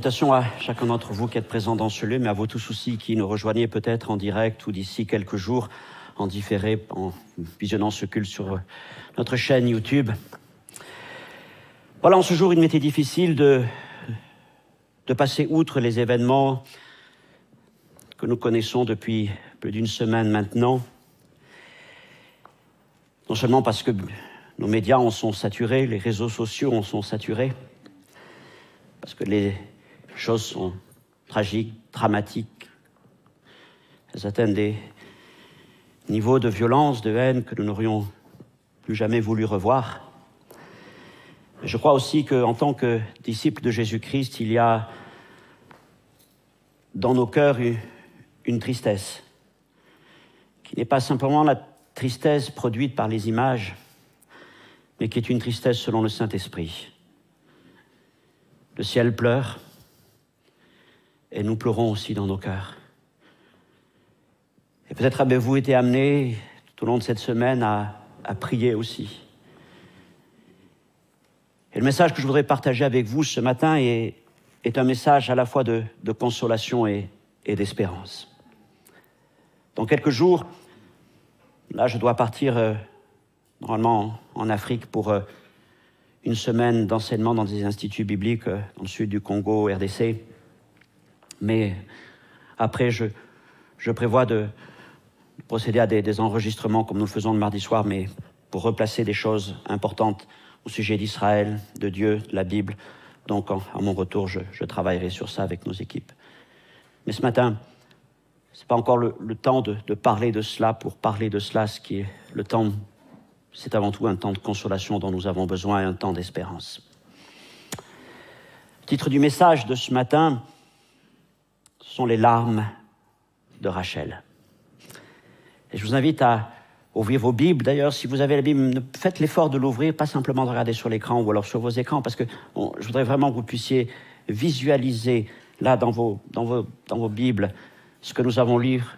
Salutations à chacun d'entre vous qui êtes présents dans ce lieu, mais à vous tous aussi qui nous rejoignez peut-être en direct ou d'ici quelques jours en différé, en visionnant ce culte sur notre chaîne YouTube. Voilà, en ce jour, il m'était difficile de passer outre les événements que nous connaissons depuis plus d'une semaine maintenant. Non seulement parce que nos médias en sont saturés, les réseaux sociaux en sont saturés, parce que les choses sont tragiques, dramatiques. Elles atteignent des niveaux de violence, de haine que nous n'aurions plus jamais voulu revoir. Mais je crois aussi qu'en tant que disciples de Jésus-Christ, il y a dans nos cœurs une tristesse, qui n'est pas simplement la tristesse produite par les images, mais qui est une tristesse selon le Saint-Esprit. Le ciel pleure, et nous pleurons aussi dans nos cœurs. Et peut-être avez-vous été amenés tout au long de cette semaine à prier aussi. Et le message que je voudrais partager avec vous ce matin est un message à la fois de consolation et d'espérance. Dans quelques jours, là je dois partir normalement en Afrique pour une semaine d'enseignement dans des instituts bibliques dans le sud du Congo, RDC. Mais après, je prévois de procéder à des enregistrements comme nous le faisons le mardi soir, mais pour replacer des choses importantes au sujet d'Israël, de Dieu, de la Bible. Donc, à mon retour, je travaillerai sur ça avec nos équipes. Mais ce matin, ce n'est pas encore le temps de parler de cela pour parler de cela. Ce qui est le temps, c'est avant tout un temps de consolation dont nous avons besoin et un temps d'espérance. Le titre du message de ce matin, ce sont les larmes de Rachel. Et je vous invite à ouvrir vos Bibles. D'ailleurs, si vous avez la Bible, faites l'effort de l'ouvrir, pas simplement de regarder sur l'écran ou alors sur vos écrans, parce que je voudrais vraiment que vous puissiez visualiser là dans vos Bibles ce que nous avons lire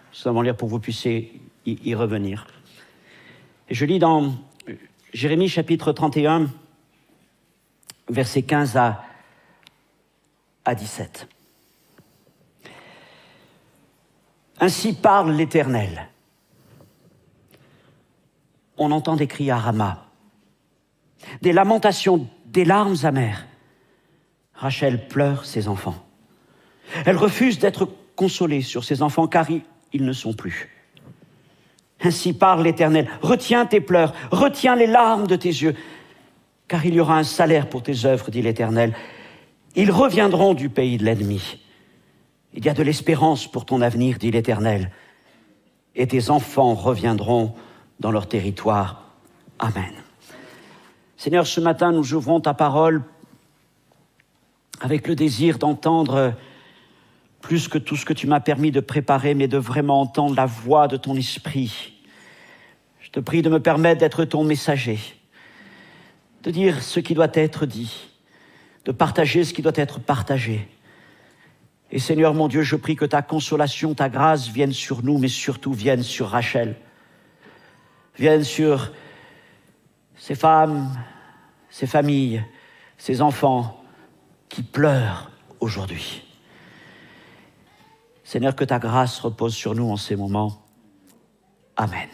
pour que vous puissiez y revenir. Et je lis dans Jérémie chapitre 31, versets 15 à 17. Ainsi parle l'Éternel. On entend des cris à Rama, des lamentations, des larmes amères. Rachel pleure ses enfants. Elle refuse d'être consolée sur ses enfants car ils ne sont plus. Ainsi parle l'Éternel. Retiens tes pleurs, retiens les larmes de tes yeux, car il y aura un salaire pour tes œuvres, dit l'Éternel. Ils reviendront du pays de l'ennemi. Il y a de l'espérance pour ton avenir, dit l'Éternel, et tes enfants reviendront dans leur territoire. Amen. Seigneur, ce matin, nous ouvrons ta parole avec le désir d'entendre plus que tout ce que tu m'as permis de préparer, mais de vraiment entendre la voix de ton esprit. Je te prie de me permettre d'être ton messager, de dire ce qui doit être dit, de partager ce qui doit être partagé. Et Seigneur mon Dieu, je prie que ta consolation, ta grâce vienne sur nous, mais surtout vienne sur Rachel. Vienne sur ces femmes, ces familles, ces enfants qui pleurent aujourd'hui. Seigneur, que ta grâce repose sur nous en ces moments. Amen.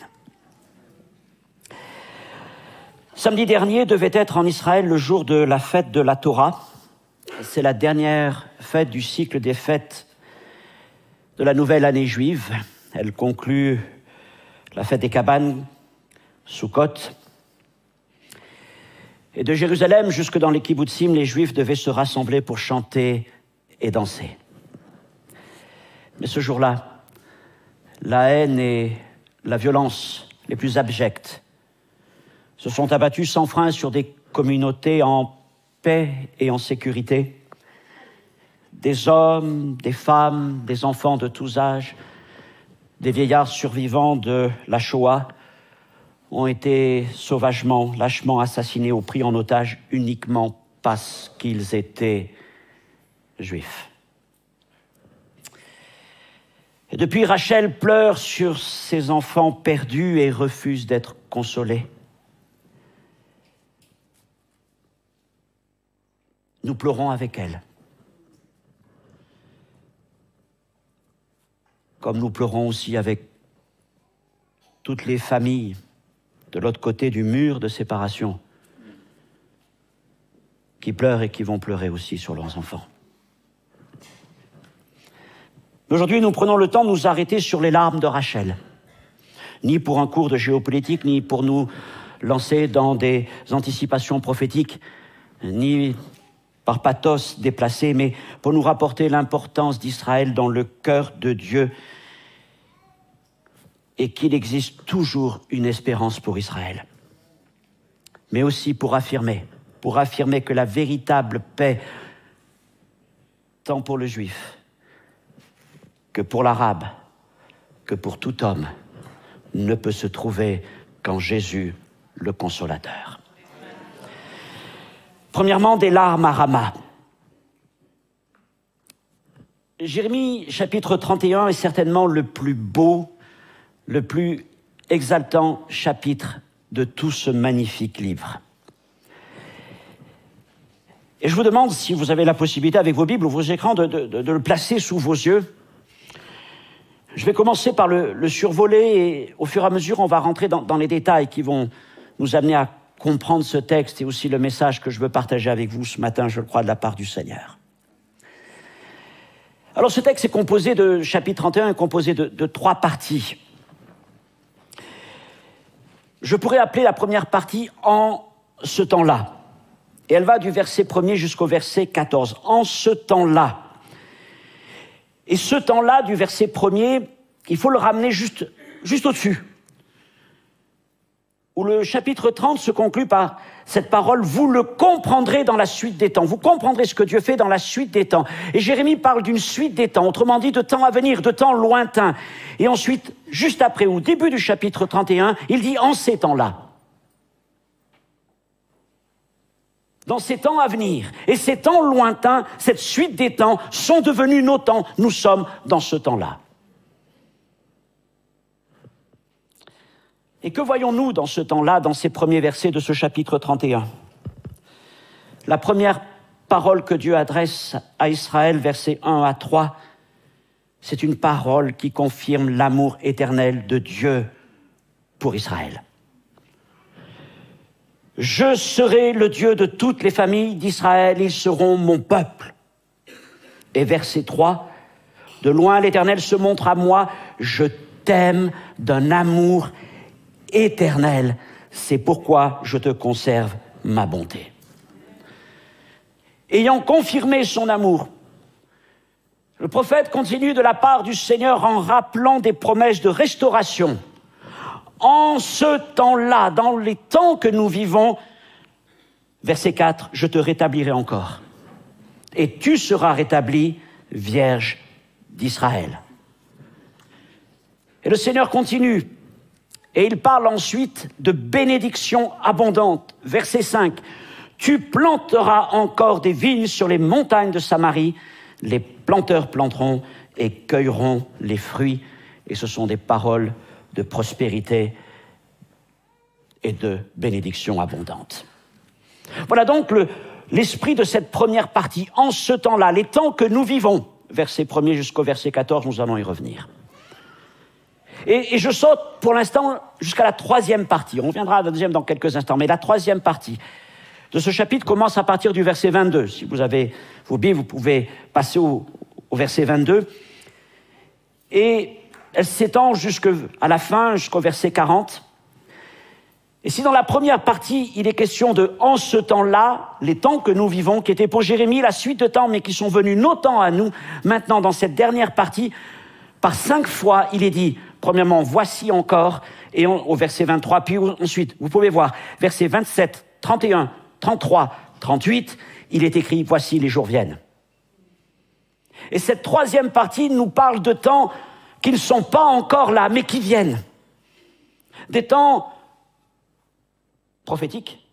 Samedi dernier devait être en Israël le jour de la fête de la Torah. C'est la dernière fête du cycle des fêtes de la nouvelle année juive. Elle conclut la fête des cabanes, Sukkot. Et de Jérusalem jusque dans les kibbutzim, les Juifs devaient se rassembler pour chanter et danser. Mais ce jour-là, la haine et la violence les plus abjectes se sont abattus sans frein sur des communautés en paix et en sécurité. Des hommes, des femmes, des enfants de tous âges, des vieillards survivants de la Shoah ont été sauvagement, lâchement assassinés ou pris en otage uniquement parce qu'ils étaient juifs. Et depuis, Rachel pleure sur ses enfants perdus et refuse d'être consolée. Nous pleurons avec elle. comme nous pleurons aussi avec toutes les familles de l'autre côté du mur de séparation, qui pleurent et qui vont pleurer aussi sur leurs enfants. Aujourd'hui, nous prenons le temps de nous arrêter sur les larmes de Rachel, ni pour un cours de géopolitique, ni pour nous lancer dans des anticipations prophétiques, ni par pathos déplacé, mais pour nous rapporter l'importance d'Israël dans le cœur de Dieu et qu'il existe toujours une espérance pour Israël. Mais aussi pour affirmer que la véritable paix, tant pour le juif que pour l'arabe, que pour tout homme, ne peut se trouver qu'en Jésus, le Consolateur. Premièrement, des larmes à Rama. Jérémie, chapitre 31, est certainement le plus beau, le plus exaltant chapitre de tout ce magnifique livre. Et je vous demande, si vous avez la possibilité avec vos Bibles ou vos écrans, de le placer sous vos yeux. Je vais commencer par le survoler et au fur et à mesure, on va rentrer dans les détails qui vont nous amener à comprendre ce texte et aussi le message que je veux partager avec vous ce matin, je le crois, de la part du Seigneur. Alors ce texte est composé de, chapitre 31 est composé de 3 parties. Je pourrais appeler la première partie « En ce temps-là ». Et elle va du verset 1er jusqu'au verset 14. « En ce temps-là ». Et ce temps-là, du verset 1er, il faut le ramener juste au-dessus. Où le chapitre 30 se conclut par cette parole « Vous le comprendrez dans la suite des temps ». Vous comprendrez ce que Dieu fait dans la suite des temps. Et Jérémie parle d'une suite des temps, autrement dit de temps à venir, de temps lointain. Et ensuite, juste après, au début du chapitre 31, il dit « En ces temps-là ». Dans ces temps à venir, et ces temps lointains, cette suite des temps, sont devenus nos temps. Nous sommes dans ce temps-là. Et que voyons-nous dans ce temps-là, dans ces premiers versets de ce chapitre 31 ? La première parole que Dieu adresse à Israël, versets 1 à 3, c'est une parole qui confirme l'amour éternel de Dieu pour Israël. Je serai le Dieu de toutes les familles d'Israël, ils seront mon peuple. Et verset 3, de loin l'Éternel se montre à moi, je t'aime d'un amour éternel, c'est pourquoi je te conserve ma bonté. Ayant confirmé son amour, le prophète continue de la part du Seigneur en rappelant des promesses de restauration. En ce temps-là, dans les temps que nous vivons, verset 4, je te rétablirai encore. Et tu seras rétabli, Vierge d'Israël. Et le Seigneur continue, et il parle ensuite de bénédiction abondante. Verset 5, tu planteras encore des vignes sur les montagnes de Samarie, les planteurs planteront et cueilleront les fruits. Et ce sont des paroles de prospérité et de bénédiction abondante. Voilà donc l'esprit de cette première partie. En ce temps-là, les temps que nous vivons, verset 1er jusqu'au verset 14, nous allons y revenir. Et je saute pour l'instant jusqu'à la 3e partie. On reviendra à la 2e dans quelques instants, mais la 3e partie de ce chapitre commence à partir du verset 22. Si vous avez vos Bibles, vous pouvez passer au verset 22. Et elle s'étend jusqu'à la fin, jusqu'au verset 40. Et si dans la première partie, il est question de « en ce temps-là », les temps que nous vivons, qui étaient pour Jérémie la suite de temps, mais qui sont venus nos temps à nous, maintenant dans cette dernière partie, par 5 fois, il est dit, premièrement, « voici encore », et au verset 23, puis ensuite, vous pouvez voir, verset 27, 31, 33, 38, il est écrit « voici les jours viennent ». Et cette 3e partie nous parle de temps qui ne sont pas encore là, mais qui viennent. Des temps prophétiques,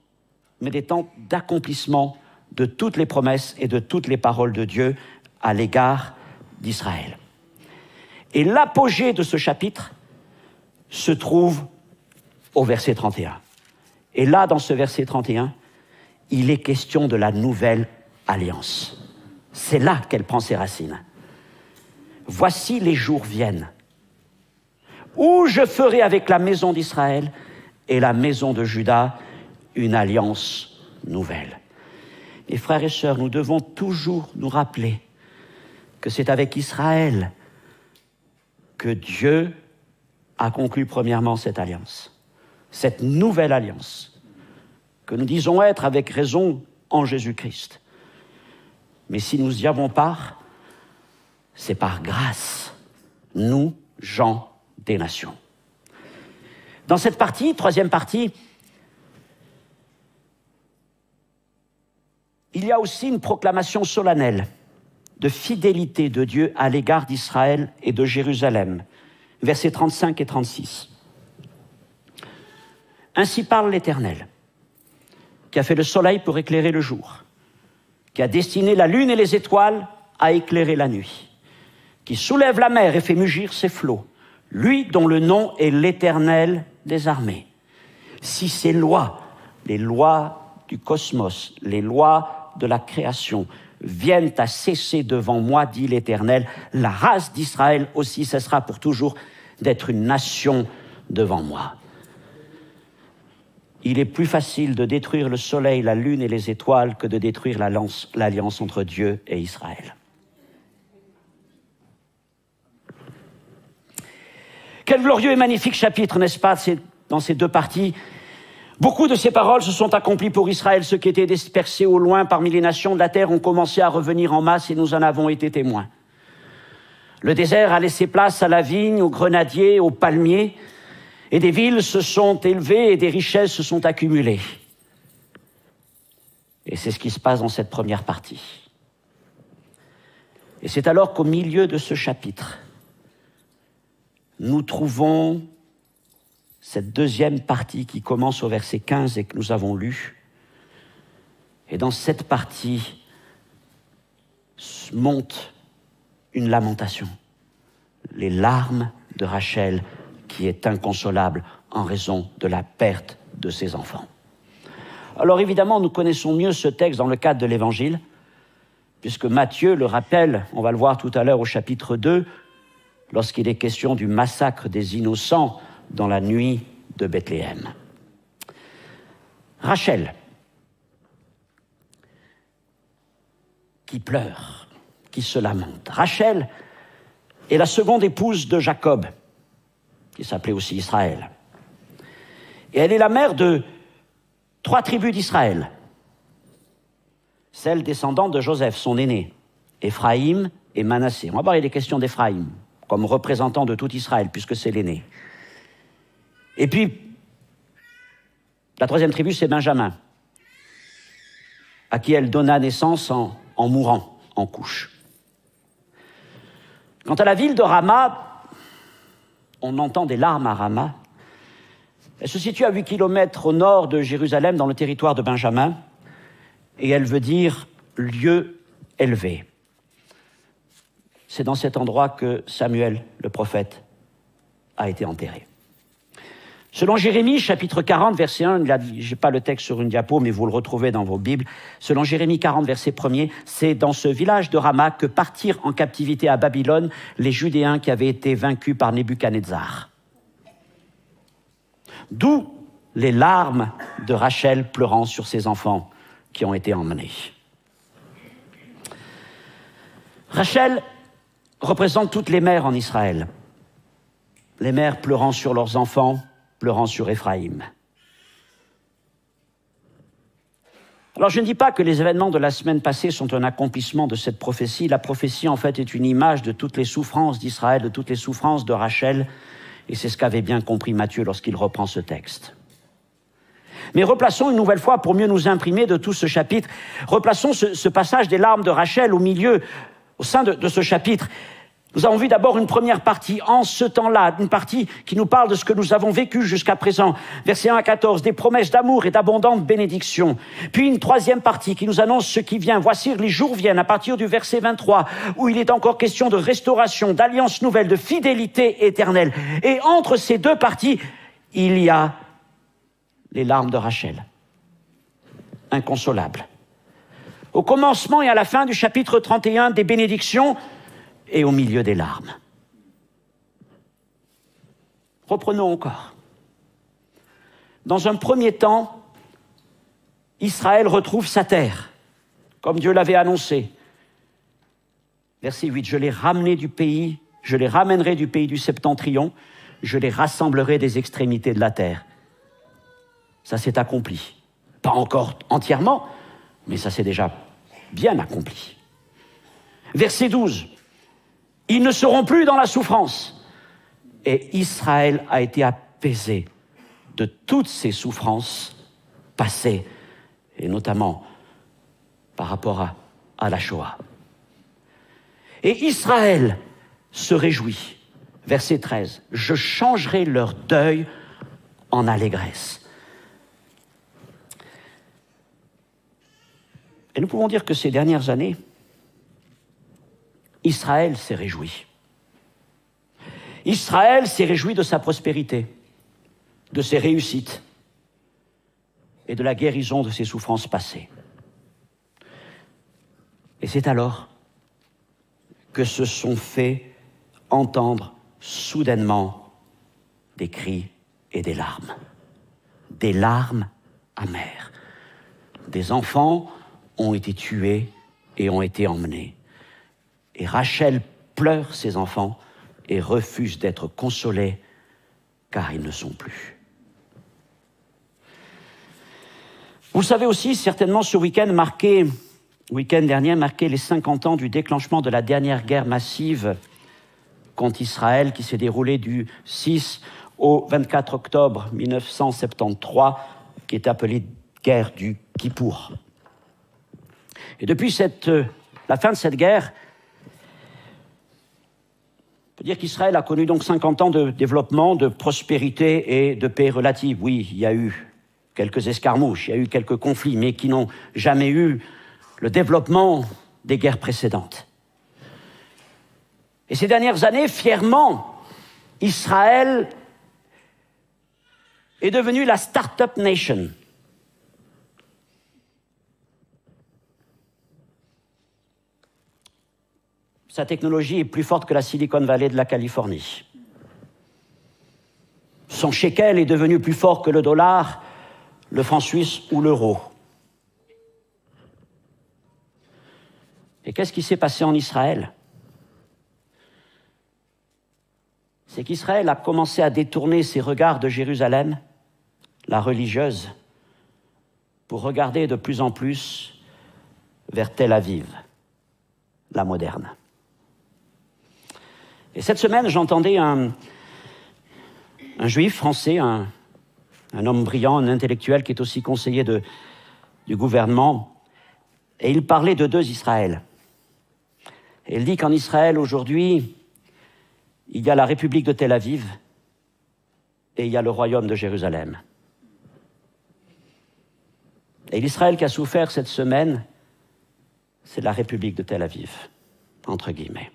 mais des temps d'accomplissement de toutes les promesses et de toutes les paroles de Dieu à l'égard d'Israël. Et l'apogée de ce chapitre se trouve au verset 31. Et là, dans ce verset 31, il est question de la nouvelle alliance. C'est là qu'elle prend ses racines. Voici les jours viennent. où je ferai avec la maison d'Israël et la maison de Juda une alliance nouvelle. Et frères et sœurs, nous devons toujours nous rappeler que c'est avec Israël que Dieu a conclu premièrement cette alliance, cette nouvelle alliance, que nous disons être avec raison en Jésus-Christ. Mais si nous y avons part, c'est par grâce, nous, gens des nations. Dans cette partie, troisième partie, il y a aussi une proclamation solennelle de fidélité de Dieu à l'égard d'Israël et de Jérusalem. Versets 35 et 36. Ainsi parle l'Éternel, qui a fait le soleil pour éclairer le jour, qui a destiné la lune et les étoiles à éclairer la nuit, qui soulève la mer et fait mugir ses flots, lui dont le nom est l'Éternel des armées. Si ces lois, les lois du cosmos, les lois de la création, viennent à cesser devant moi, dit l'Éternel, la race d'Israël aussi cessera pour toujours d'être une nation devant moi. Il est plus facile de détruire le soleil, la lune et les étoiles que de détruire l'alliance entre Dieu et Israël. Quel glorieux et magnifique chapitre, n'est-ce pas, dans ces deux parties. Beaucoup de ces paroles se sont accomplies pour Israël. Ceux qui étaient dispersés au loin parmi les nations de la terre ont commencé à revenir en masse et nous en avons été témoins. Le désert a laissé place à la vigne, aux grenadiers, aux palmiers, et des villes se sont élevées et des richesses se sont accumulées. Et c'est ce qui se passe dans cette première partie. Et c'est alors qu'au milieu de ce chapitre, nous trouvons cette deuxième partie qui commence au verset 15 et que nous avons lu. Et dans cette partie monte une lamentation, les larmes de Rachel qui est inconsolable en raison de la perte de ses enfants. Alors évidemment, nous connaissons mieux ce texte dans le cadre de l'Évangile, puisque Matthieu le rappelle, on va le voir tout à l'heure au chapitre 2, lorsqu'il est question du massacre des innocents dans la nuit de Bethléem. Rachel, qui pleure, qui se lamente. Rachel est la seconde épouse de Jacob, qui s'appelait aussi Israël. Et elle est la mère de 3 tribus d'Israël, celles descendantes de Joseph, son aîné, Éphraïm et Manassé. On va parler des questions d'Éphraïm, comme représentant de tout Israël, puisque c'est l'aîné. Et puis, la 3e tribu, c'est Benjamin, à qui elle donna naissance en mourant, en couche. Quant à la ville de Rama, on entend des larmes à Rama. Elle se situe à 8 kilomètres au nord de Jérusalem, dans le territoire de Benjamin, et elle veut dire « lieu élevé ». C'est dans cet endroit que Samuel, le prophète, a été enterré. Selon Jérémie, chapitre 40, verset 1, je n'ai pas le texte sur une diapo, mais vous le retrouvez dans vos Bibles. Selon Jérémie 40, verset 1er, c'est dans ce village de Rama que partirent en captivité à Babylone les Judéens qui avaient été vaincus par Nebuchadnezzar. D'où les larmes de Rachel pleurant sur ses enfants qui ont été emmenés. Rachel représente toutes les mères en Israël. Les mères pleurant sur leurs enfants, pleurant sur Éphraïm. Alors je ne dis pas que les événements de la semaine passée sont un accomplissement de cette prophétie. La prophétie en fait est une image de toutes les souffrances d'Israël, de toutes les souffrances de Rachel, et c'est ce qu'avait bien compris Matthieu lorsqu'il reprend ce texte. Mais replaçons une nouvelle fois, pour mieux nous imprimer de tout ce chapitre, replaçons ce passage des larmes de Rachel au sein de ce chapitre. Nous avons vu d'abord une première partie, en ce temps-là, une partie qui nous parle de ce que nous avons vécu jusqu'à présent, versets 1 à 14, des promesses d'amour et d'abondantes bénédictions. Puis une troisième partie qui nous annonce ce qui vient. Voici, les jours viennent, à partir du verset 23, où il est encore question de restauration, d'alliance nouvelle, de fidélité éternelle. Et entre ces deux parties, il y a les larmes de Rachel, inconsolables. Au commencement et à la fin du chapitre 31, des bénédictions, et au milieu des larmes. Reprenons encore. Dans un premier temps, Israël retrouve sa terre, comme Dieu l'avait annoncé. Verset 8, je les ramènerai du pays du septentrion, je les rassemblerai des extrémités de la terre. Ça s'est accompli. Pas encore entièrement, mais ça s'est déjà bien accompli. Verset 12, ils ne seront plus dans la souffrance. Et Israël a été apaisé de toutes ses souffrances passées, et notamment par rapport à la Shoah. Et Israël se réjouit. Verset 13, je changerai leur deuil en allégresse. Et nous pouvons dire que ces dernières années, Israël s'est réjoui. Israël s'est réjoui de sa prospérité, de ses réussites et de la guérison de ses souffrances passées. Et c'est alors que se sont fait entendre soudainement des cris et des larmes amères. Des enfants ont été tués et ont été emmenés. Et Rachel pleure ses enfants et refuse d'être consolée car ils ne sont plus. Vous savez aussi, certainement, ce week-end dernier marquait les 50 ans du déclenchement de la dernière guerre massive contre Israël qui s'est déroulée du 6 au 24 octobre 1973, qui est appelée guerre du Kippour. Et depuis la fin de cette guerre, on peut dire qu'Israël a connu donc 50 ans de développement, de prospérité et de paix relative. Oui, il y a eu quelques escarmouches, il y a eu quelques conflits, mais qui n'ont jamais eu le développement des guerres précédentes. Et ces dernières années, fièrement, Israël est devenu la Start-up Nation. Sa technologie est plus forte que la Silicon Valley de la Californie. Son shekel est devenu plus fort que le dollar, le franc suisse ou l'euro. Et qu'est-ce qui s'est passé en Israël? C'est qu'Israël a commencé à détourner ses regards de Jérusalem, la religieuse, pour regarder de plus en plus vers Tel Aviv, la moderne. Et cette semaine, j'entendais un juif français, un homme brillant, un intellectuel qui est aussi conseiller du gouvernement, et il parlait de deux Israël. Et il dit qu'en Israël, aujourd'hui, il y a la République de Tel Aviv et il y a le royaume de Jérusalem. Et l'Israël qui a souffert cette semaine, c'est la République de Tel Aviv, entre guillemets.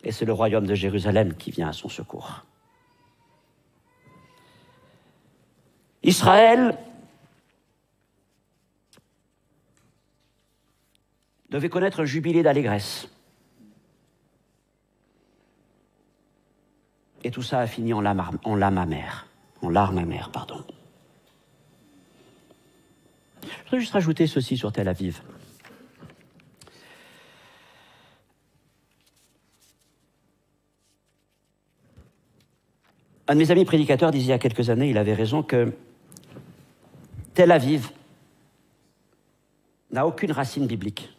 Et c'est le royaume de Jérusalem qui vient à son secours. Israël devait connaître un jubilé d'allégresse. Et tout ça a fini en larmes amères. Je voudrais juste rajouter ceci sur Tel Aviv. Un de mes amis prédicateurs disait il y a quelques années, il avait raison, que Tel Aviv n'a aucune racine biblique.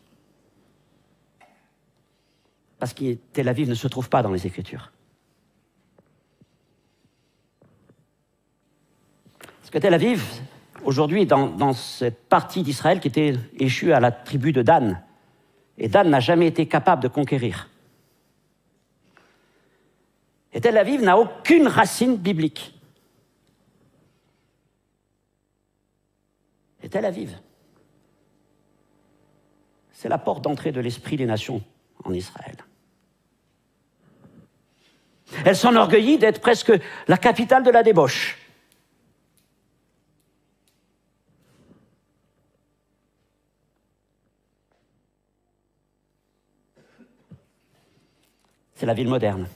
Parce que Tel Aviv ne se trouve pas dans les Écritures. Parce que Tel Aviv, aujourd'hui, dans cette partie d'Israël qui était échue à la tribu de Dan, et Dan n'a jamais été capable de conquérir. Et Tel Aviv n'a aucune racine biblique. Et Tel Aviv, c'est la porte d'entrée de l'esprit des nations en Israël. Elle s'enorgueillit d'être presque la capitale de la débauche. C'est la ville moderne.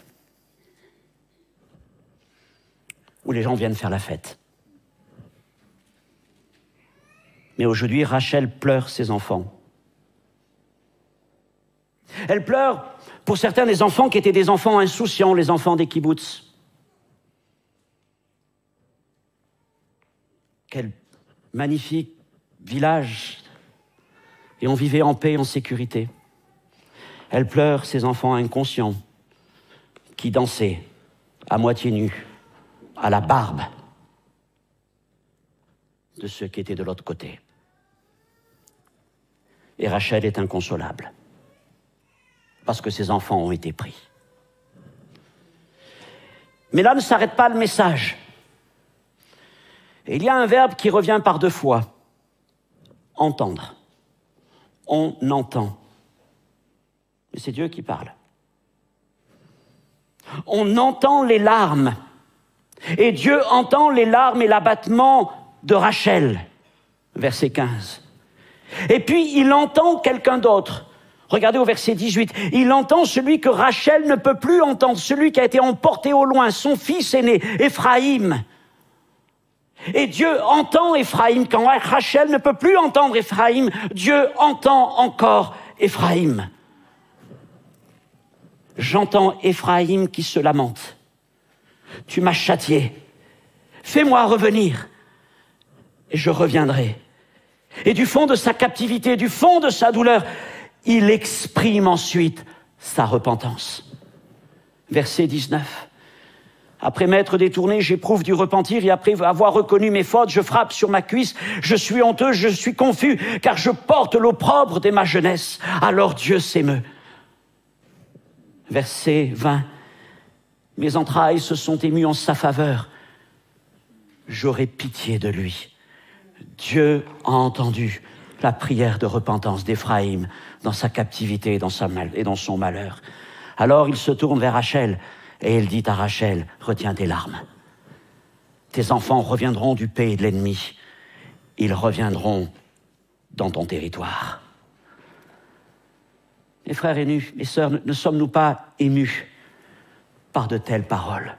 où les gens viennent faire la fête. Mais aujourd'hui, Rachel pleure ses enfants. Elle pleure pour certains des enfants qui étaient des enfants insouciants, les enfants des kibboutz. Quel magnifique village, et on vivait en paix, en sécurité. Elle pleure ses enfants inconscients qui dansaient à moitié nus, à la barbe de ceux qui étaient de l'autre côté. Et Rachel est inconsolable, parce que ses enfants ont été pris. Mais là ne s'arrête pas le message. Et il y a un verbe qui revient par 2 fois. Entendre. On entend. Mais c'est Dieu qui parle. On entend les larmes. Et Dieu entend les larmes et l'abattement de Rachel. Verset 15. Et puis il entend quelqu'un d'autre. Regardez au verset 18. Il entend celui que Rachel ne peut plus entendre, celui qui a été emporté au loin, son fils aîné, Éphraïm. Et Dieu entend Éphraïm. Quand Rachel ne peut plus entendre Éphraïm, Dieu entend encore Éphraïm. J'entends Éphraïm qui se lamente. Tu m'as châtié. Fais-moi revenir et je reviendrai. Et du fond de sa captivité, du fond de sa douleur, il exprime ensuite sa repentance. Verset 19. Après m'être détourné, j'éprouve du repentir, et après avoir reconnu mes fautes, je frappe sur ma cuisse, je suis honteux, je suis confus, car je porte l'opprobre de ma jeunesse. Alors Dieu s'émeut. Verset 20. Mes entrailles se sont émues en sa faveur. J'aurai pitié de lui. Dieu a entendu la prière de repentance d'Éphraïm dans sa captivité et dans son malheur. Alors il se tourne vers Rachel et il dit à Rachel, retiens tes larmes. Tes enfants reviendront du pays de l'ennemi. Ils reviendront dans ton territoire. Mes frères et mes sœurs, ne sommes-nous pas émus par de telles paroles?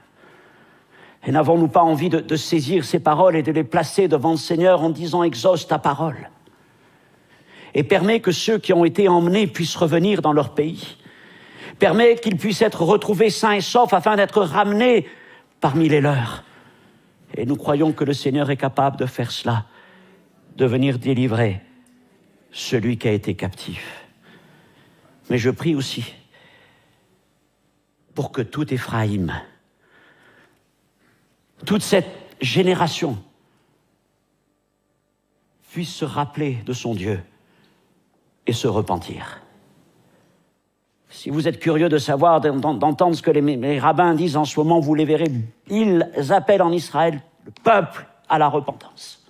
Et n'avons-nous pas envie de saisir ces paroles et de les placer devant le Seigneur en disant « Exauce ta parole » et permets que ceux qui ont été emmenés puissent revenir dans leur pays. Permets qu'ils puissent être retrouvés sains et saufs afin d'être ramenés parmi les leurs. Et nous croyons que le Seigneur est capable de faire cela, de venir délivrer celui qui a été captif. Mais je prie aussi pour que tout Éphraïm, toute cette génération puisse se rappeler de son Dieu et se repentir. Si vous êtes curieux de savoir, d'entendre ce que les rabbins disent en ce moment, vous les verrez, ils appellent en Israël le peuple à la repentance.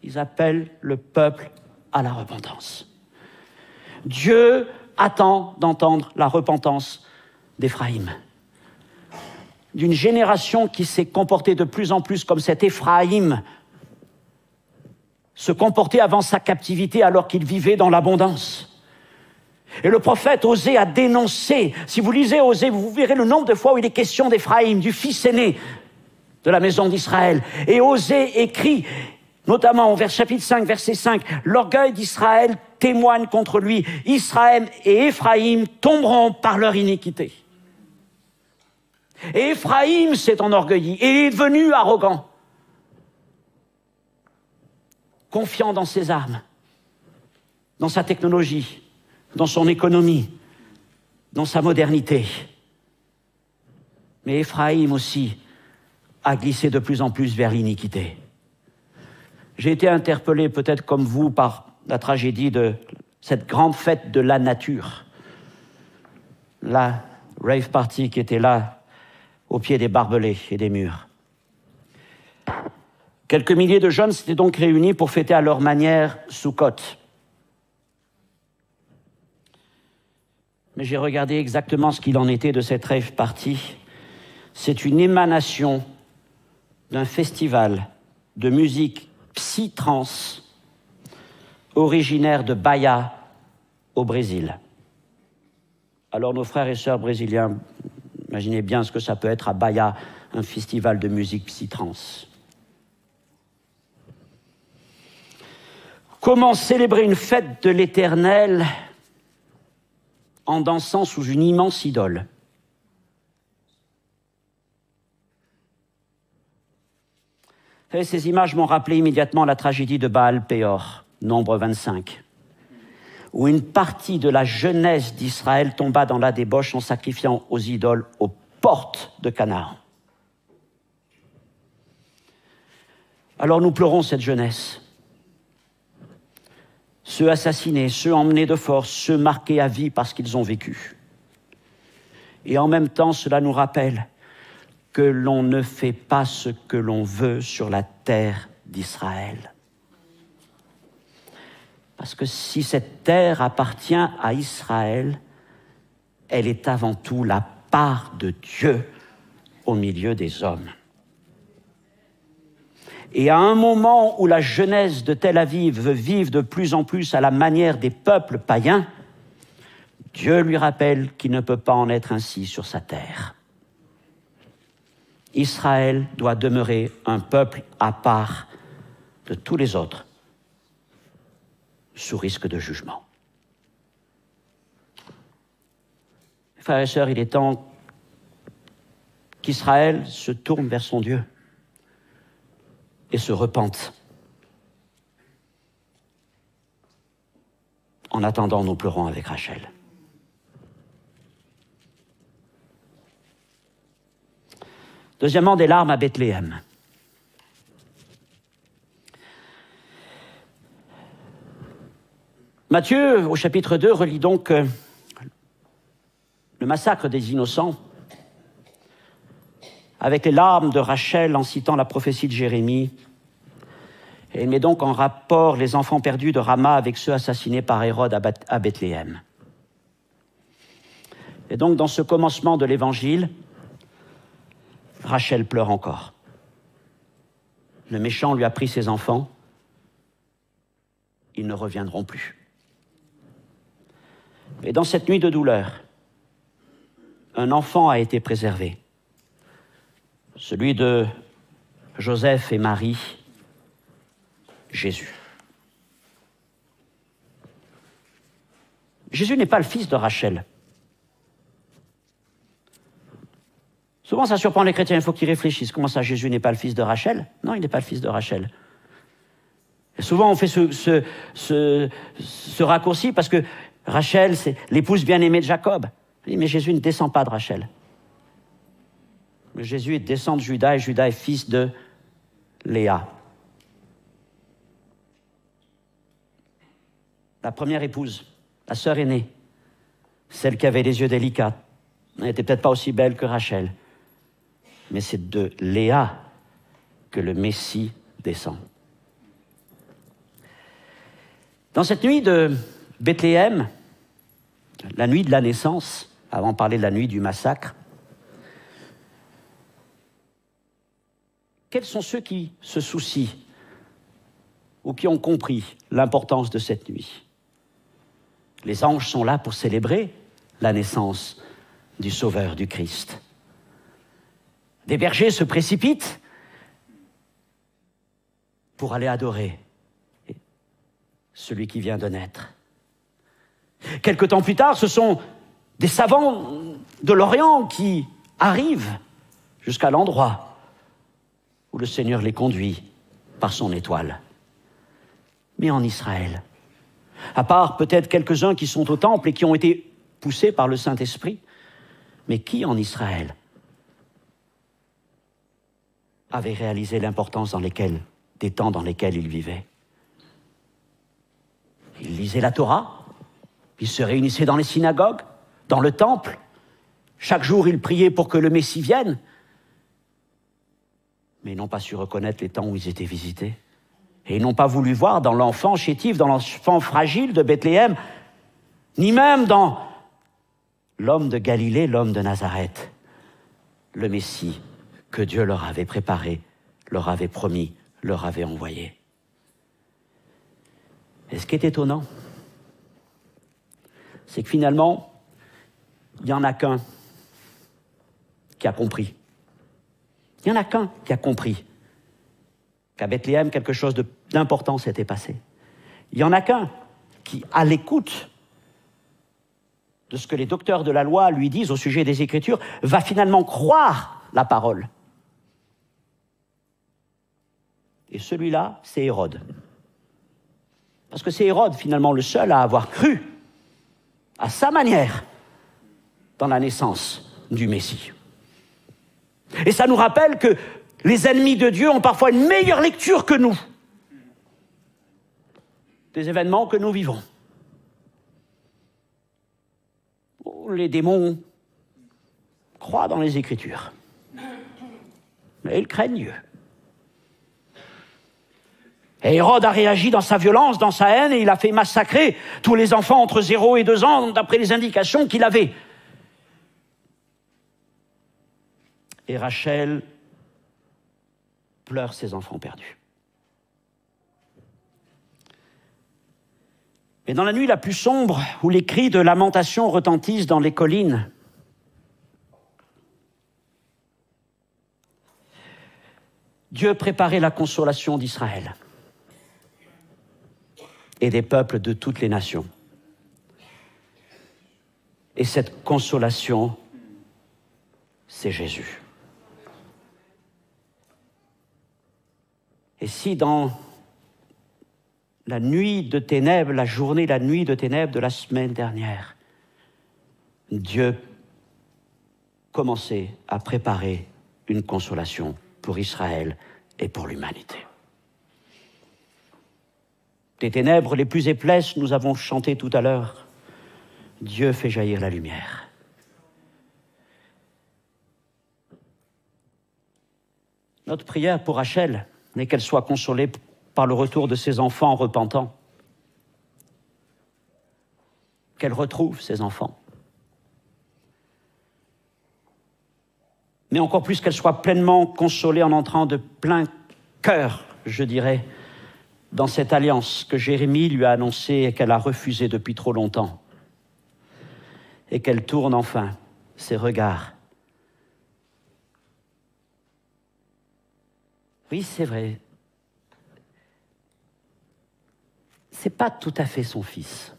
Ils appellent le peuple à la repentance. Dieu attend d'entendre la repentance d'Éphraïm. D'une génération qui s'est comportée de plus en plus comme cet Éphraïm se comportait avant sa captivité alors qu'il vivait dans l'abondance. Et le prophète Osée a dénoncé, si vous lisez Osée, vous verrez le nombre de fois où il est question d'Éphraïm, du fils aîné de la maison d'Israël. Et Osée écrit, notamment au chapitre 5, verset 5, « L'orgueil d'Israël témoigne contre lui. Israël et Éphraïm tomberont par leur iniquité. » Et Éphraïm s'est enorgueilli et est devenu arrogant, confiant dans ses armes, dans sa technologie, dans son économie, dans sa modernité. Mais Éphraïm aussi a glissé de plus en plus vers l'iniquité. J'ai été interpellé, peut-être comme vous, par la tragédie de cette grande fête de la nature. La rave party qui était là, au pied des barbelés et des murs. Quelques milliers de jeunes s'étaient donc réunis pour fêter à leur manière Soukhot. Mais j'ai regardé exactement ce qu'il en était de cette rave party. C'est une émanation d'un festival de musique psy-trance originaire de Bahia, au Brésil. Alors nos frères et sœurs brésiliens, Imaginez bien ce que ça peut être à Baïa, un festival de musique psy-trance. Comment célébrer une fête de l'Éternel en dansant sous une immense idole? Et ces images m'ont rappelé immédiatement la tragédie de Baal-Péor, Nombre 25, où une partie de la jeunesse d'Israël tomba dans la débauche en sacrifiant aux idoles aux portes de Canaan. Alors nous pleurons cette jeunesse. Ceux assassinés, ceux emmenés de force, ceux marqués à vie parce qu'ils ont vécu. Et en même temps, cela nous rappelle que l'on ne fait pas ce que l'on veut sur la terre d'Israël. Parce que si cette terre appartient à Israël, elle est avant tout la part de Dieu au milieu des hommes. Et à un moment où la jeunesse de Tel Aviv veut vivre de plus en plus à la manière des peuples païens, Dieu lui rappelle qu'il ne peut pas en être ainsi sur sa terre. Israël doit demeurer un peuple à part de tous les autres, sous risque de jugement. Frères et sœurs, il est temps qu'Israël se tourne vers son Dieu et se repente. En attendant, nous pleurons avec Rachel. Deuxièmement, des larmes à Bethléem. Matthieu, au chapitre 2, relit donc le massacre des innocents avec les larmes de Rachel en citant la prophétie de Jérémie. Et il met donc en rapport les enfants perdus de Rama avec ceux assassinés par Hérode à Bethléem. Et donc, dans ce commencement de l'Évangile, Rachel pleure encore. Le méchant lui a pris ses enfants. Ils ne reviendront plus. Et dans cette nuit de douleur, un enfant a été préservé. Celui de Joseph et Marie, Jésus. Jésus n'est pas le fils de Rachel. Souvent, ça surprend les chrétiens, il faut qu'ils réfléchissent. Comment ça, Jésus n'est pas le fils de Rachel? Non, il n'est pas le fils de Rachel. Et souvent, on fait ce raccourci parce que Rachel, c'est l'épouse bien-aimée de Jacob. Mais Jésus ne descend pas de Rachel. Jésus descend de Judas et Judas est fils de Léa. La première épouse, la sœur aînée, celle qui avait les yeux délicats, n'était peut-être pas aussi belle que Rachel. Mais c'est de Léa que le Messie descend. Dans cette nuit de Bethléem, la nuit de la naissance, avant de parler de la nuit du massacre, quels sont ceux qui se soucient ou qui ont compris l'importance de cette nuit? Les anges sont là pour célébrer la naissance du Sauveur, du Christ. Des bergers se précipitent pour aller adorer celui qui vient de naître. Quelque temps plus tard, ce sont des savants de l'Orient qui arrivent jusqu'à l'endroit où le Seigneur les conduit par son étoile. Mais en Israël, à part peut-être quelques-uns qui sont au temple et qui ont été poussés par le Saint-Esprit, mais qui en Israël avait réalisé l'importance des temps dans lesquels il vivait? Il lisait la Torah, il se réunissait dans les synagogues, dans le temple. Chaque jour, il priait pour que le Messie vienne. Mais ils n'ont pas su reconnaître les temps où ils étaient visités. Et ils n'ont pas voulu voir dans l'enfant chétif, dans l'enfant fragile de Bethléem, ni même dans l'homme de Galilée, l'homme de Nazareth, le Messie que Dieu leur avait préparé, leur avait promis, leur avait envoyé. Et ce qui est étonnant, c'est que finalement, il n'y en a qu'un qui a compris. Il n'y en a qu'un qui a compris qu'à Bethléem, quelque chose d'important s'était passé. Il n'y en a qu'un qui, à l'écoute de ce que les docteurs de la loi lui disent au sujet des Écritures, va finalement croire la parole. Et celui-là, c'est Hérode. Parce que c'est Hérode, finalement, le seul à avoir cru, à sa manière, dans la naissance du Messie. Et ça nous rappelle que les ennemis de Dieu ont parfois une meilleure lecture que nous des événements que nous vivons. Les démons croient dans les Écritures, mais ils craignent Dieu. Et Hérode a réagi dans sa violence, dans sa haine, et il a fait massacrer tous les enfants entre 0 et 2 ans, d'après les indications qu'il avait. Et Rachel pleure ses enfants perdus. Mais dans la nuit la plus sombre, où les cris de lamentation retentissent dans les collines, Dieu préparait la consolation d'Israël et des peuples de toutes les nations. Et cette consolation, c'est Jésus. Et si dans la nuit de ténèbres, la journée, la nuit de ténèbres de la semaine dernière, Dieu commençait à préparer une consolation pour Israël et pour l'humanité. Des ténèbres les plus épaisses, nous avons chanté tout à l'heure, Dieu fait jaillir la lumière. Notre prière pour Rachel n'est qu'elle soit consolée par le retour de ses enfants repentants, qu'elle retrouve ses enfants. Mais encore plus qu'elle soit pleinement consolée en entrant de plein cœur, je dirais, dans cette alliance que Jérémie lui a annoncée et qu'elle a refusée depuis trop longtemps. Et qu'elle tourne enfin ses regards. Oui, c'est vrai. C'est pas tout à fait son fils.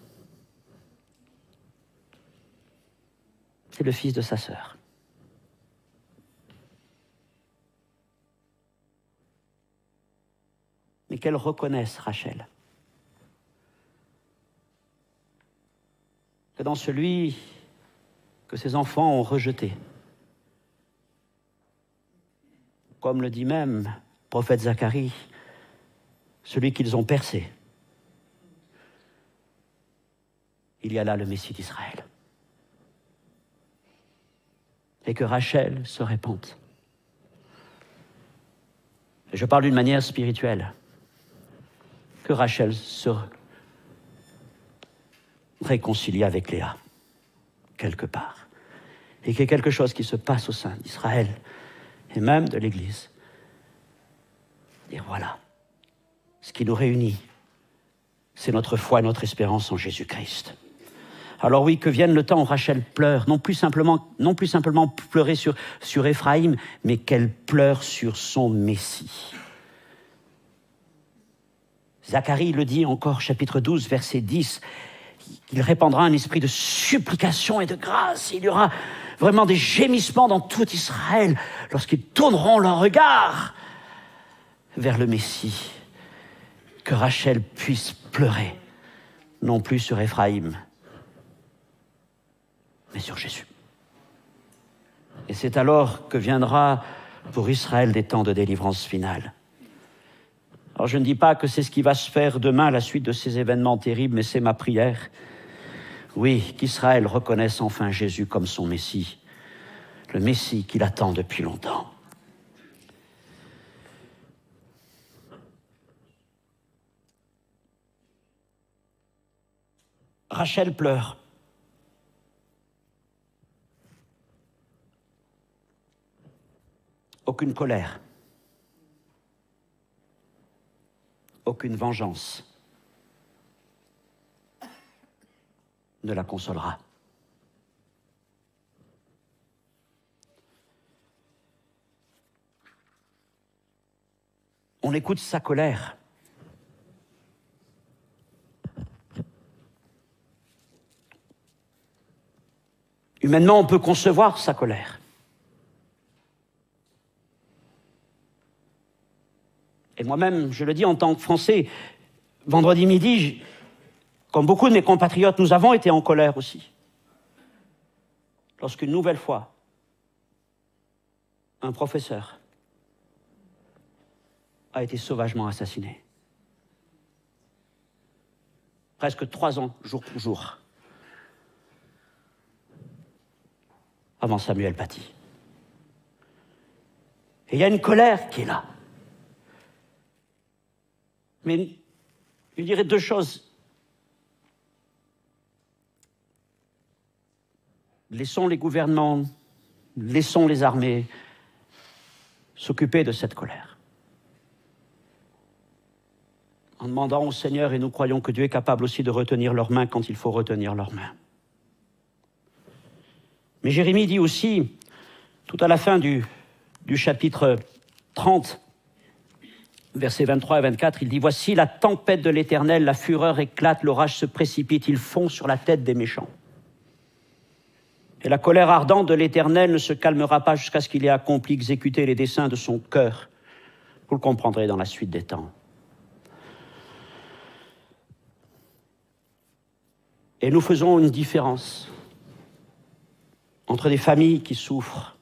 C'est le fils de sa sœur. Mais qu'elle reconnaisse, Rachel, que dans celui que ses enfants ont rejeté, comme le dit même le prophète Zacharie, celui qu'ils ont percé, il y a là le Messie d'Israël. Et que Rachel se répande. Et je parle d'une manière spirituelle. Que Rachel se réconcilie avec Léa, quelque part. Et qu'il y ait quelque chose qui se passe au sein d'Israël, et même de l'Église. Et voilà, ce qui nous réunit, c'est notre foi et notre espérance en Jésus-Christ. Alors oui, que vienne le temps où Rachel pleure, non plus simplement pleurer sur Éphraïm, mais qu'elle pleure sur son Messie. Zacharie le dit encore, chapitre 12, verset 10, qu'il répandra un esprit de supplication et de grâce. Il y aura vraiment des gémissements dans tout Israël lorsqu'ils tourneront leur regard vers le Messie. Que Rachel puisse pleurer, non plus sur Éphraïm, mais sur Jésus. Et c'est alors que viendra pour Israël des temps de délivrance finale. Alors je ne dis pas que c'est ce qui va se faire demain à la suite de ces événements terribles, mais c'est ma prière. Oui, qu'Israël reconnaisse enfin Jésus comme son Messie, le Messie qu'il attend depuis longtemps. Rachel pleure. Aucune colère. Aucune vengeance ne la consolera. on écoute sa colère. Humainement, on peut concevoir sa colère. Et moi-même, je le dis en tant que Français, vendredi midi, comme beaucoup de mes compatriotes, nous avons été en colère aussi. Lorsqu'une nouvelle fois, un professeur a été sauvagement assassiné. Presque 3 ans, jour pour jour, avant Samuel Paty. Et il y a une colère qui est là. Mais je dirais 2 choses. Laissons les gouvernements, laissons les armées s'occuper de cette colère. En demandant au Seigneur, et nous croyons que Dieu est capable aussi de retenir leurs mains quand il faut retenir leurs mains. Mais Jérémie dit aussi, tout à la fin du chapitre 30, versets 23 et 24, il dit « Voici la tempête de l'Éternel, la fureur éclate, l'orage se précipite, il fond sur la tête des méchants. Et la colère ardente de l'Éternel ne se calmera pas jusqu'à ce qu'il ait accompli, exécuté les desseins de son cœur. » Vous le comprendrez dans la suite des temps. Et nous faisons une différence entre des familles qui souffrent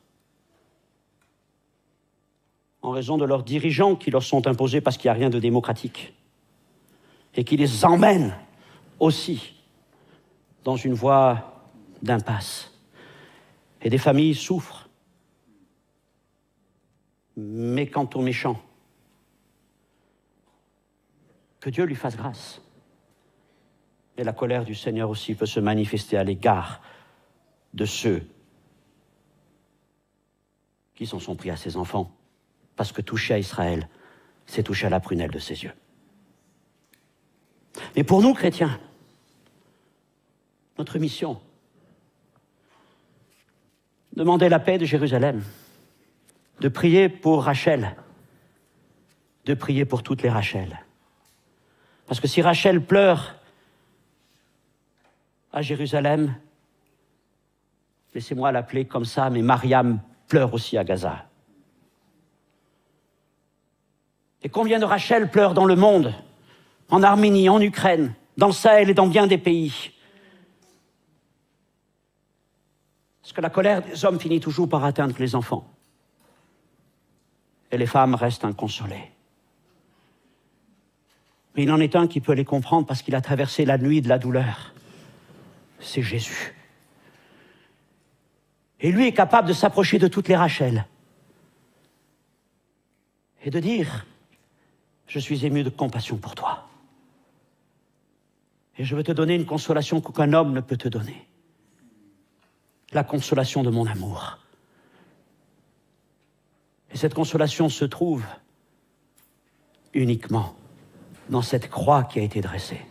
en raison de leurs dirigeants qui leur sont imposés parce qu'il n'y a rien de démocratique et qui les emmènent aussi dans une voie d'impasse. Et des familles souffrent. Mais quant aux méchants, que Dieu lui fasse grâce. Et la colère du Seigneur aussi peut se manifester à l'égard de ceux qui s'en sont pris à ses enfants, parce que toucher à Israël, c'est toucher à la prunelle de ses yeux. Mais pour nous, chrétiens, notre mission, demander la paix de Jérusalem, de prier pour Rachel, de prier pour toutes les Rachel. Parce que si Rachel pleure à Jérusalem, laissez-moi l'appeler comme ça, mais Mariam pleure aussi à Gaza. Et combien de Rachel pleurent dans le monde, en Arménie, en Ukraine, dans le Sahel et dans bien des pays. Parce que la colère des hommes finit toujours par atteindre les enfants. Et les femmes restent inconsolées. Mais il en est un qui peut les comprendre parce qu'il a traversé la nuit de la douleur. C'est Jésus. Et lui est capable de s'approcher de toutes les Rachel et de dire « Je suis ému de compassion pour toi. Et je veux te donner une consolation qu'aucun homme ne peut te donner. La consolation de mon amour. » Et cette consolation se trouve uniquement dans cette croix qui a été dressée.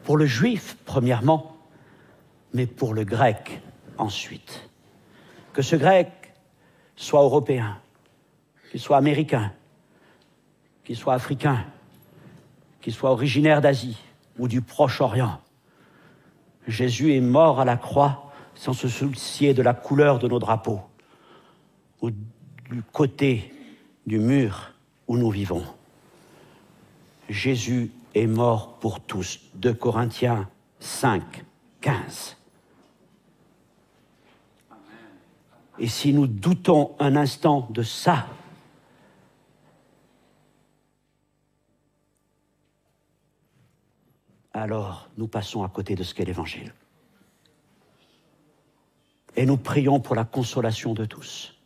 Pour le juif, premièrement, mais pour le grec ensuite. Que ce grec soit européen, qu'il soit américain, qu'il soit africain, qu'il soit originaire d'Asie ou du Proche-Orient. Jésus est mort à la croix sans se soucier de la couleur de nos drapeaux ou du côté du mur où nous vivons. Jésus est mort pour tous. 2 Corinthiens 5, 15. Et si nous doutons un instant de ça, alors nous passons à côté de ce qu'est l'Évangile. Et nous prions pour la consolation de tous.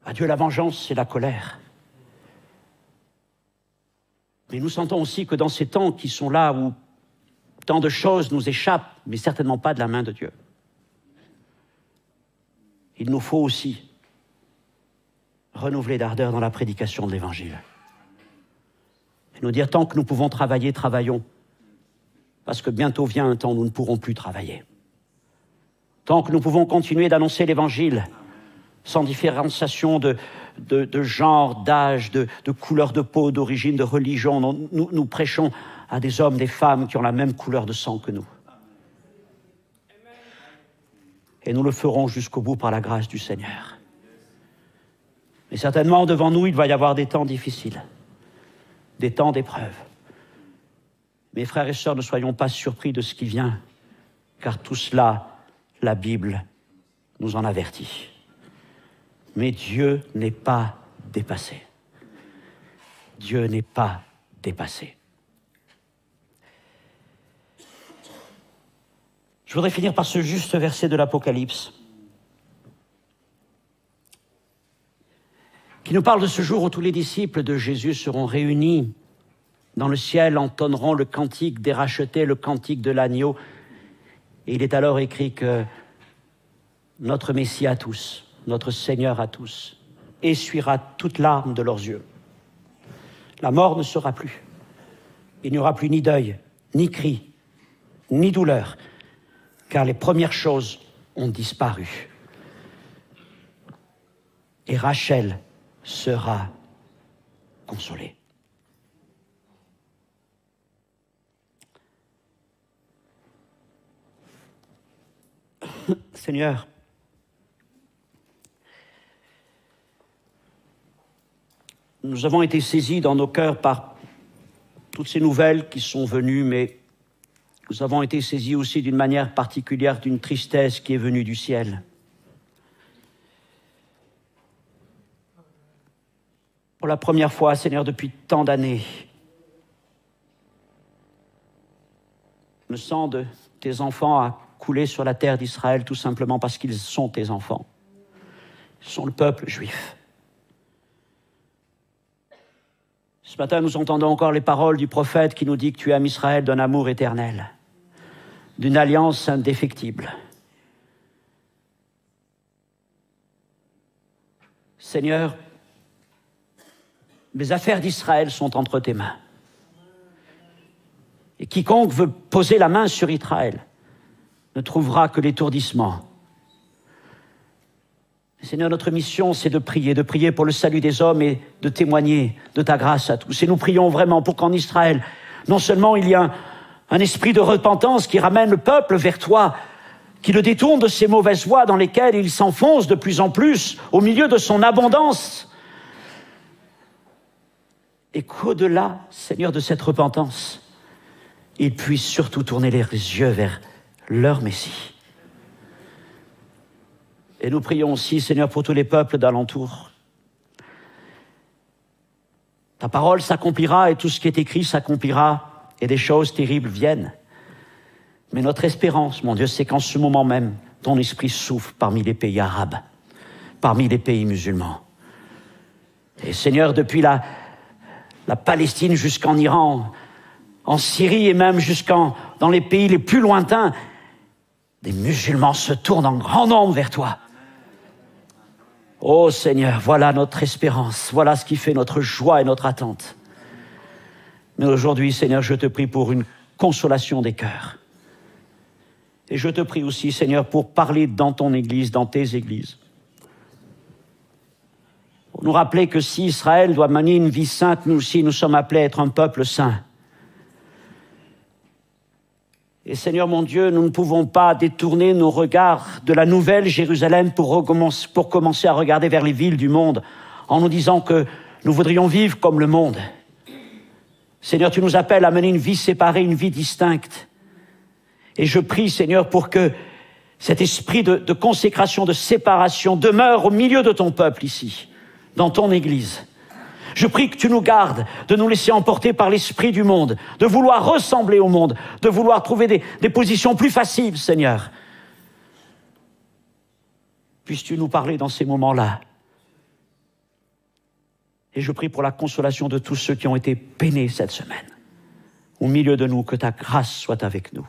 À Dieu la vengeance et la colère. Mais nous sentons aussi que dans ces temps qui sont là où tant de choses nous échappent, mais certainement pas de la main de Dieu, il nous faut aussi renouveler d'ardeur dans la prédication de l'Évangile. Et nous dire tant que nous pouvons travailler, travaillons. Parce que bientôt vient un temps où nous ne pourrons plus travailler. Tant que nous pouvons continuer d'annoncer l'Évangile, sans différenciation de genre, d'âge, de couleur de peau, d'origine, de religion. Nous prêchons à des hommes, des femmes qui ont la même couleur de sang que nous. Et nous le ferons jusqu'au bout par la grâce du Seigneur. Mais certainement, devant nous, il va y avoir des temps difficiles, des temps d'épreuve. Mes frères et sœurs, ne soyons pas surpris de ce qui vient, car tout cela, la Bible nous en avertit. Mais Dieu n'est pas dépassé. Dieu n'est pas dépassé. Je voudrais finir par ce juste verset de l'Apocalypse qui nous parle de ce jour où tous les disciples de Jésus seront réunis dans le ciel, entonneront le cantique des rachetés, le cantique de l'agneau. Et il est alors écrit que notre Messie à tous, notre Seigneur à tous, essuiera toute larme de leurs yeux. La mort ne sera plus. Il n'y aura plus ni deuil, ni cri, ni douleur, car les premières choses ont disparu. Et Rachel sera consolée. Seigneur, nous avons été saisis dans nos cœurs par toutes ces nouvelles qui sont venues, mais nous avons été saisis aussi d'une manière particulière d'une tristesse qui est venue du ciel. Pour la première fois, Seigneur, depuis tant d'années, le sang de tes enfants a coulé sur la terre d'Israël tout simplement parce qu'ils sont tes enfants. Ils sont le peuple juif. Ce matin, nous entendons encore les paroles du prophète qui nous dit que tu aimes Israël d'un amour éternel, d'une alliance indéfectible. Seigneur, les affaires d'Israël sont entre tes mains. Et quiconque veut poser la main sur Israël ne trouvera que l'étourdissement. Seigneur, notre mission, c'est de prier pour le salut des hommes et de témoigner de ta grâce à tous. Et nous prions vraiment pour qu'en Israël, non seulement il y a un esprit de repentance qui ramène le peuple vers toi, qui le détourne de ces mauvaises voies dans lesquelles il s'enfonce de plus en plus au milieu de son abondance, et qu'au-delà, Seigneur, de cette repentance, ils puissent surtout tourner les yeux vers leur Messie. Et nous prions aussi, Seigneur, pour tous les peuples d'alentour. Ta parole s'accomplira et tout ce qui est écrit s'accomplira et des choses terribles viennent. Mais notre espérance, mon Dieu, c'est qu'en ce moment même, ton esprit souffle parmi les pays arabes, parmi les pays musulmans. Et Seigneur, depuis la Palestine jusqu'en Iran, en Syrie et même dans les pays les plus lointains, des musulmans se tournent en grand nombre vers toi. Oh Seigneur, voilà notre espérance, voilà ce qui fait notre joie et notre attente. Mais aujourd'hui, Seigneur, je te prie pour une consolation des cœurs. Et je te prie aussi, Seigneur, pour parler dans ton Église, dans tes églises. Pour nous rappeler que si Israël doit mener une vie sainte, nous aussi, nous sommes appelés à être un peuple saint. Et Seigneur mon Dieu, nous ne pouvons pas détourner nos regards de la nouvelle Jérusalem pour commencer à regarder vers les villes du monde en nous disant que nous voudrions vivre comme le monde. Seigneur, tu nous appelles à mener une vie séparée, une vie distincte. Et je prie, Seigneur, pour que cet esprit de consécration, de séparation demeure au milieu de ton peuple ici, dans ton Église. Je prie que tu nous gardes de nous laisser emporter par l'esprit du monde, de vouloir ressembler au monde, de vouloir trouver des positions plus faciles, Seigneur. Puisses-tu nous parler dans ces moments-là. Et je prie pour la consolation de tous ceux qui ont été peinés cette semaine. Au milieu de nous, que ta grâce soit avec nous.